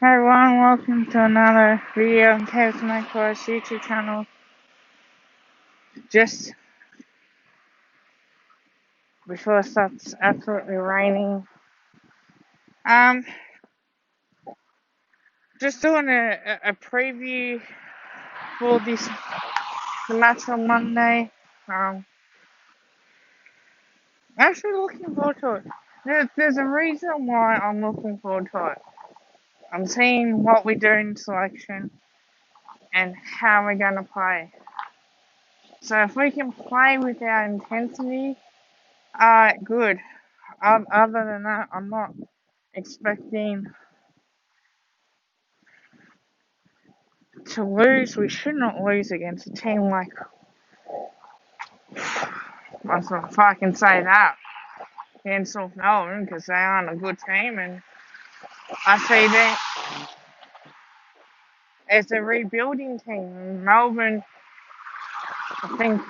Hi everyone, welcome to another video on Kev's Macros YouTube channel. Just before it starts absolutely raining. Um, just doing a preview for this match on Monday. Actually looking forward to it. There's a reason why I'm looking forward to it. I'm seeing what we do in selection and how we're gonna play. So if we can play with our intensity, good. Other than that, I'm not expecting to lose. We should not lose against a team like, if I can say that, against North Melbourne, because they aren't a good team, and I see them as a rebuilding team. Melbourne, I think,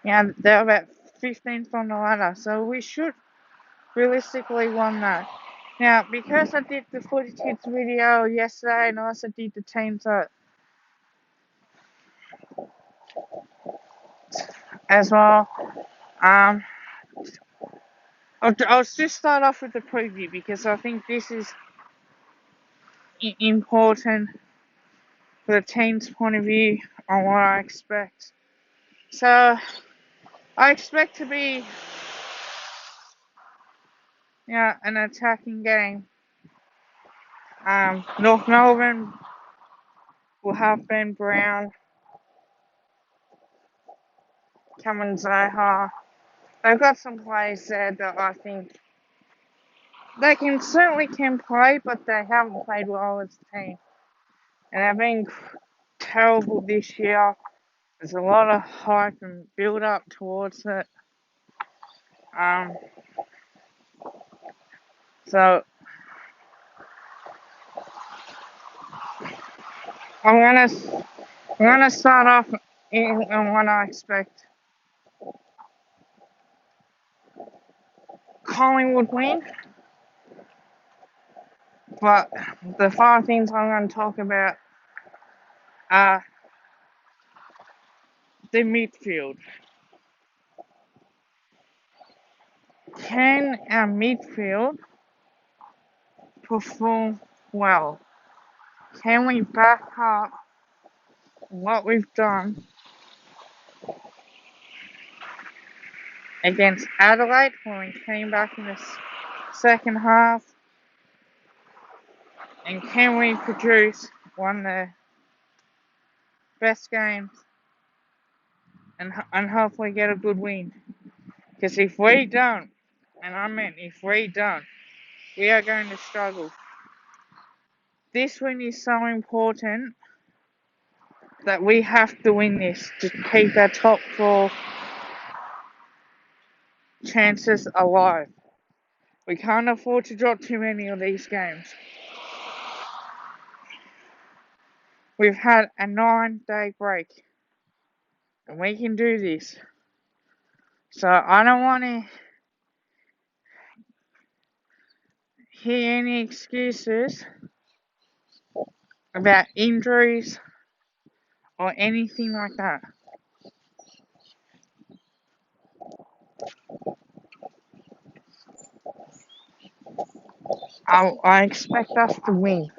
they're about 15th on the ladder, so we should realistically won that. Now, because I did the footy tips video yesterday, and I also did the teams as well, I'll just start off with the preview because I think this is important for the team's point of view on what I expect. So, I expect to be an attacking game. North Melbourne will have Ben Brown, Cameron Zaha. They've got some players there that I think they certainly can play, but they haven't played well as a team. And they've been terrible this year. There's a lot of hype and build up towards it. So I'm gonna start off on what I expect. Collingwood win, but the 5 things I'm going to talk about are the midfield. Can our midfield perform well? Can we back up what we've done against Adelaide when we came back in the second half? And can we produce one of the best games and hopefully get a good win? Because if we don't, and I mean if we don't, we are going to struggle. This win is so important that we have to win this to keep our top 4 chances alive. We can't afford to drop too many of these games. We've had a 9-day break, and we can do this. So I don't want to hear any excuses about injuries or anything like that. I expect us to win.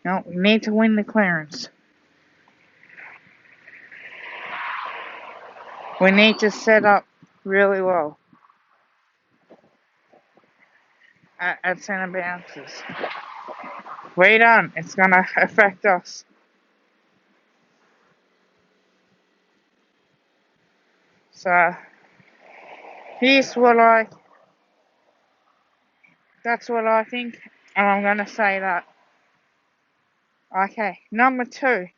No, we need to win the clearance. We need to set up really well at centre bounces. We don't. It's going to affect us. So, that's what I think, and I'm going to say that. Okay, number 2.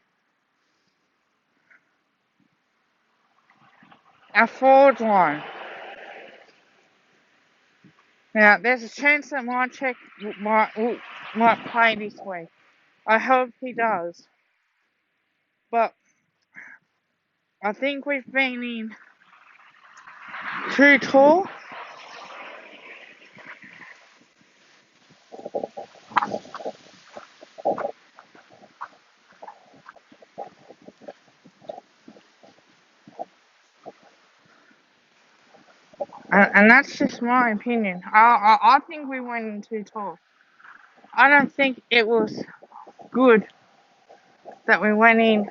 Our forward line. Now, there's a chance that Marchek might play this week. I hope he does. But I think we've been in too tall. And that's just my opinion. I think we went in too tall. I don't think it was good that we went in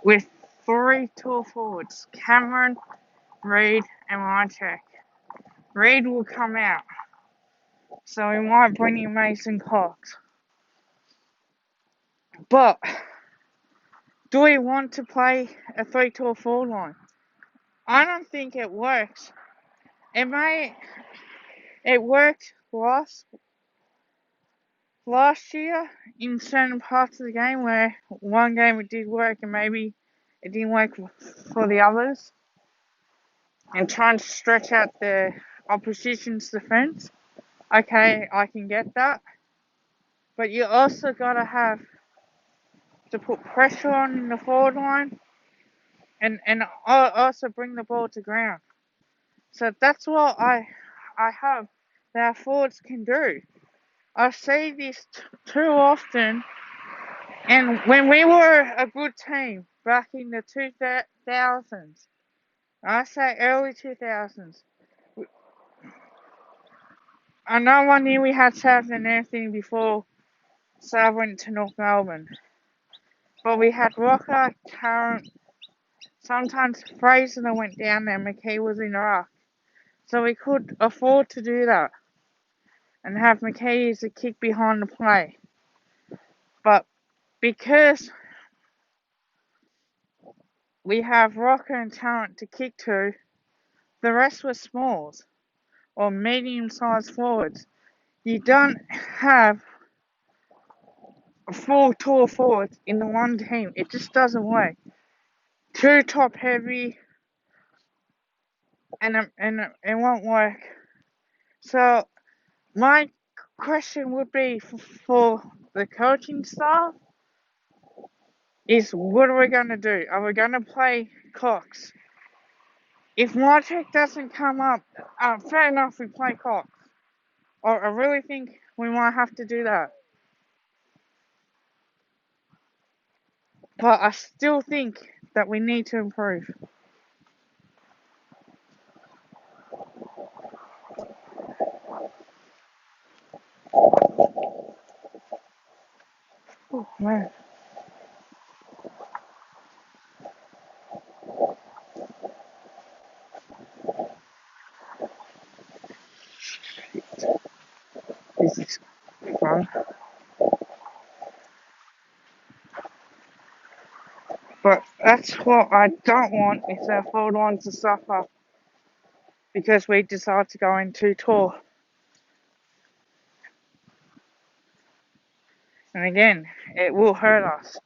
with 3 tall forwards. Cameron, Reid and Marchek. Reid will come out. So we might bring in Mason Cox. But do we want to play a 3 tall forward line? I don't think it works. It worked last year in certain parts of the game where one game it did work and maybe it didn't work for the others. And trying to stretch out the opposition's defense. Okay, I can get that. But you also got to have to put pressure on in the forward line and also bring the ball to ground. So that's what I hope that our forwards can do. I see this too often, and when we were a good team back in the 2000s, I say early 2000s, I know one year we had South and Anthony before South went to North Melbourne, but we had Rocker, Tarrant, sometimes Fraser that went down there, McKee was in the ruck. So we could afford to do that and have McKee as a kick behind the play. But because we have Rocker and Tarrant to kick to, the rest were smalls or medium-sized forwards. You don't have 4 tall forwards in the one team. It just doesn't work. 2 top-heavy, and it won't work. So my question would be for the coaching staff is, what are we going to do? Are we going to play Cox? If Marchek doesn't come up, fair enough, we play Cox. Or I really think we might have to do that. But I still think that we need to improve. Oh, man. This is fun. But that's what I don't want, is our forward line to suffer because we decide to go in too tall. And again, it will hurt us.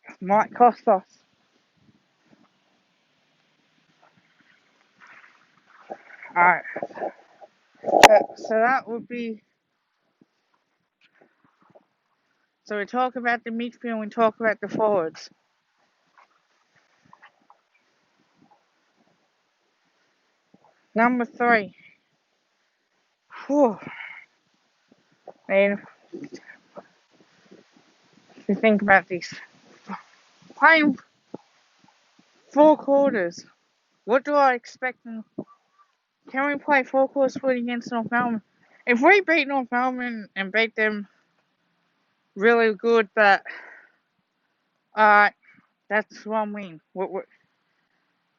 It might cost us. Alright. So that would be... So we talk about the midfield and we talk about the forwards. Number 3. Whew. Man, if you think about this. Playing 4 quarters. What do I expect? Can we play 4 quarters footy against North Melbourne? If we beat North Melbourne and beat them really good, but that's one win.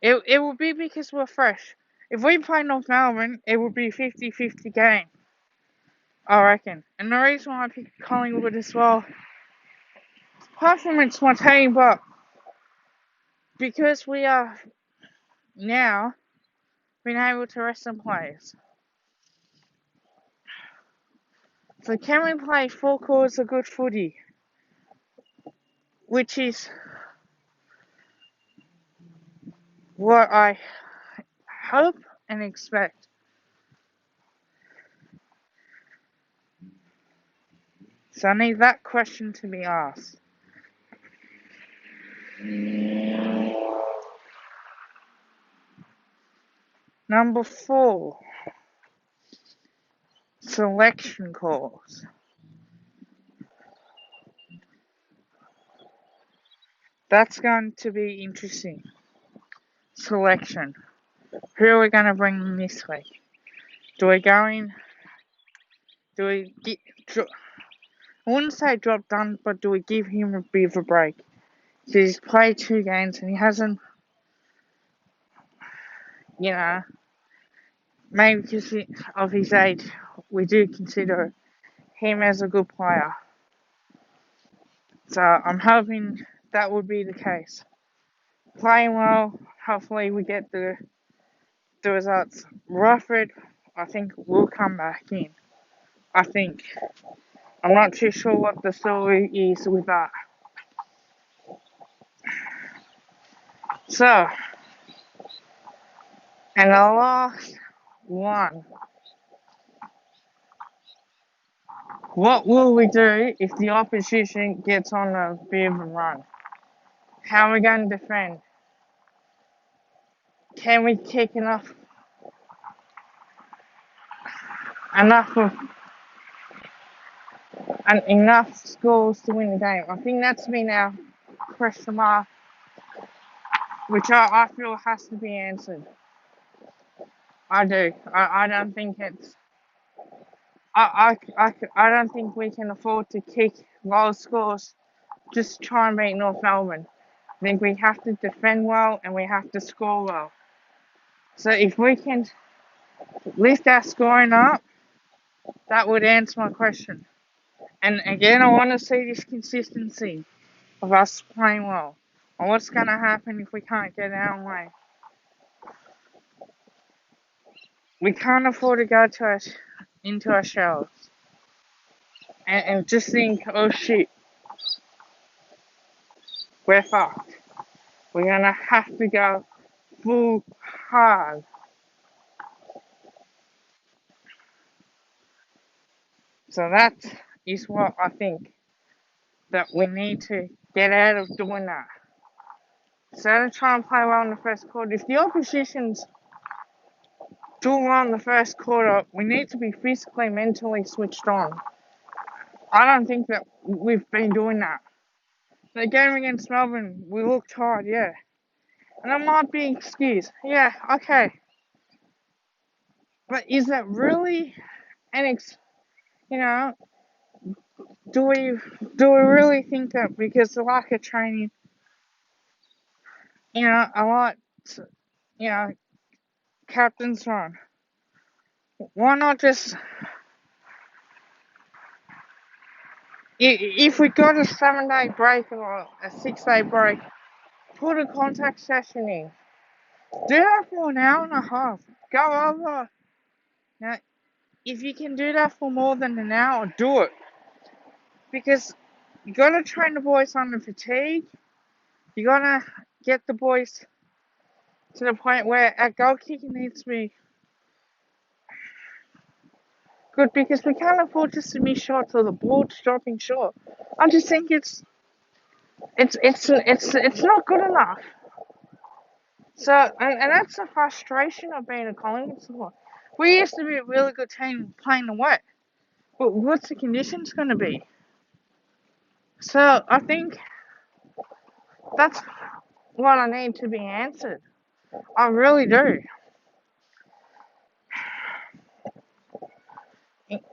It will be because we're fresh. If we play North Melbourne, it would be a 50-50 game, I reckon. And the reason why I picked Collingwood as well, apart from it's my team, but because we are now being able to rest some players. So can we play 4 quarters of good footy? Which is what I hope and expect. So I need that question to be asked. Number 4, selection calls. That's going to be interesting. Selection. Who are we going to bring in this week? Do we get, I wouldn't say drop down, but do we give him a bit of a break? Because he's played 2 games and he hasn't, maybe because of his age, we do consider him as a good player. So I'm hoping that would be the case. Playing well, hopefully we get the results. Rufford, I think, will come back in. I think. I'm not too sure what the story is with that. So, and the last one. What will we do if the opposition gets on a bit of a run? How are we going to defend? Can we kick enough scores to win the game? I think that's been our question mark, which I feel has to be answered. I do. I don't think it's. I don't think we can afford to kick low scores just to try and beat North Melbourne. I think we have to defend well and we have to score well. So if we can lift our scoring up, that would answer my question. And again, I want to see this consistency of us playing well. And what's going to happen if we can't get our way? We can't afford to go into our shells and just think, oh shit, we're fucked. We're going to have to go full hard. So that is what I think that we need to get out of doing that. Instead of trying to play well in the first quarter, if the opposition's doing well in the first quarter, we need to be physically, mentally switched on. I don't think that we've been doing that. The game against Melbourne, we looked hard, yeah. And that might be an excuse. Yeah, okay. But is that really an do we really think that because the lack of training, a lot, captain's run. Why not just, if we got a 7-day break or a 6-day break, put a contact session in. Do that for an hour and a half. Go over. Now, if you can do that for more than an hour, do it. Because you got to train the boys under fatigue. You got to get the boys to the point where our goal kicking needs to be good, because we can't afford just to miss shots or the ball's dropping short. I just think it's not good enough. So, and that's the frustration of being a Collingwood supporter. We used to be a really good team playing the wet, but what's the conditions going to be? So I think that's what I need to be answered. I really do.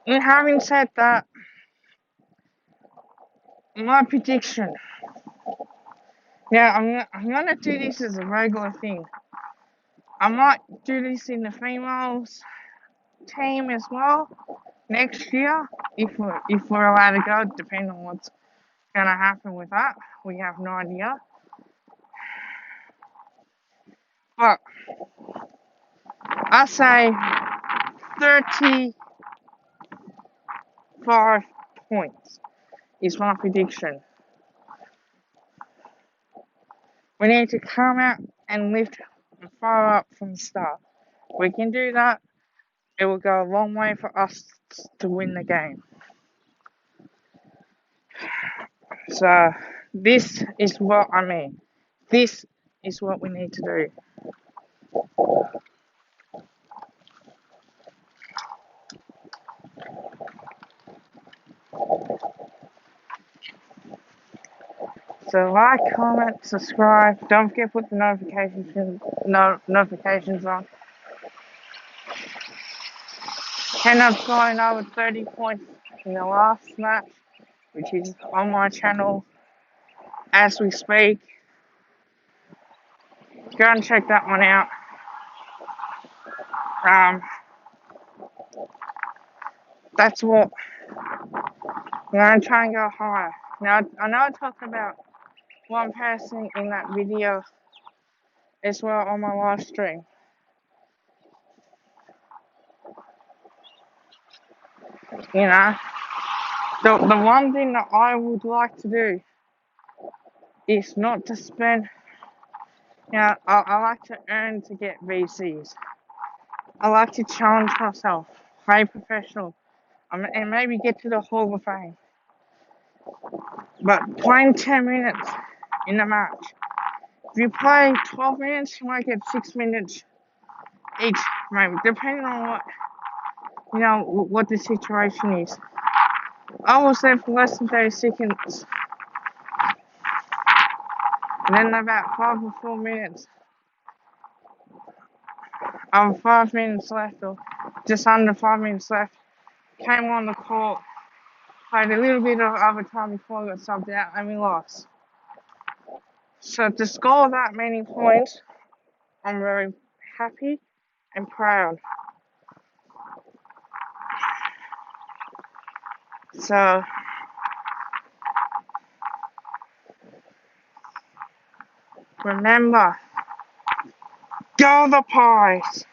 And having said that, my prediction. Now I'm gonna do this as a regular thing. I might do this in the females team as well next year if we're allowed to go, depending on what's gonna happen with that. We have no idea. But I say 35 points is my prediction. We need to come out and lift and fire up from the start. We can do that. It will go a long way for us to win the game. So this is what I mean. This is what we need to do. So like, comment, subscribe. Don't forget to put the notifications on. Kenneth's going over 30 points in the last match, which is on my channel as we speak. Go and check that one out. That's what we're going to try and go higher. Now, I know I talked about one person in that video as well on my live stream. You know, the one thing that I would like to do is not to spend. I like to earn to get VCs. I like to challenge myself, play professional, and maybe get to the Hall of Fame. But playing 10 minutes in a match, if you play 12 minutes, you might get 6 minutes each, maybe, depending on what the situation is. I was there for less than 30 seconds, and then about 5 or 4 minutes, 5 minutes left, or just under 5 minutes left, came on the court, played a little bit of overtime before I got subbed out, and we lost. So to score that many points, I'm very happy and proud. So remember, go the Pies!